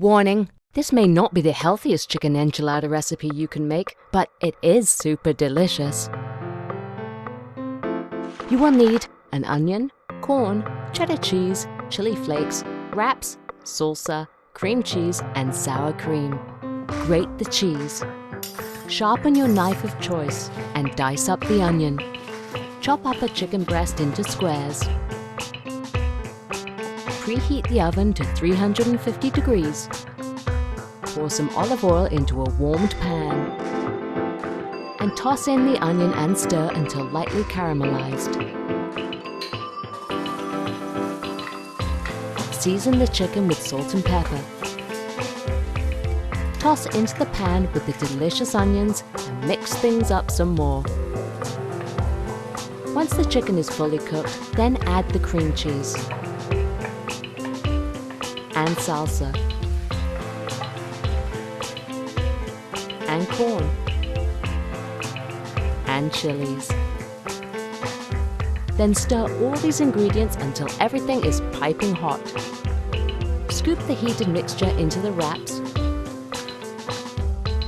Warning, this may not be the healthiest chicken enchilada recipe you can make, but it is super delicious. You will need an onion, corn, cheddar cheese, chili flakes, wraps, salsa, cream cheese, and sour cream. Grate the cheese. Sharpen your knife of choice and dice up the onion. Chop up a chicken breast into squares. Preheat the oven to 350 degrees. Pour some olive oil into a warmed pan. And toss in the onion and stir until lightly caramelized. Season the chicken with salt and pepper. Toss into the pan with the delicious onions and mix things up some more. Once the chicken is fully cooked, then add the cream cheese and salsa and corn and chilies. Then stir all these ingredients until everything is piping hot. Scoop the heated mixture into the wraps.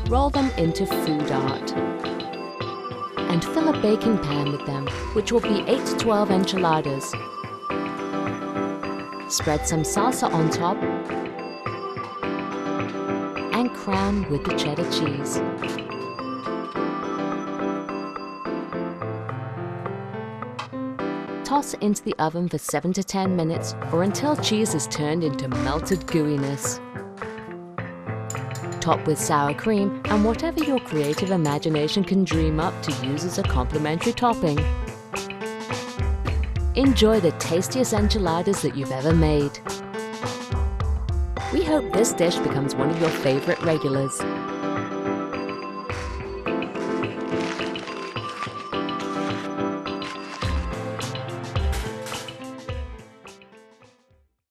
Roll them into food art. And fill a baking pan with them, which will be 8 to 12 enchiladas. Spread some salsa on top and crown with the cheddar cheese. Toss into the oven for 7 to 10 minutes or until cheese is turned into melted gooiness. Top with sour cream and whatever your creative imagination can dream up to use as a complimentary topping. Enjoy the tastiest enchiladas that you've ever made. We hope this dish becomes one of your favorite regulars.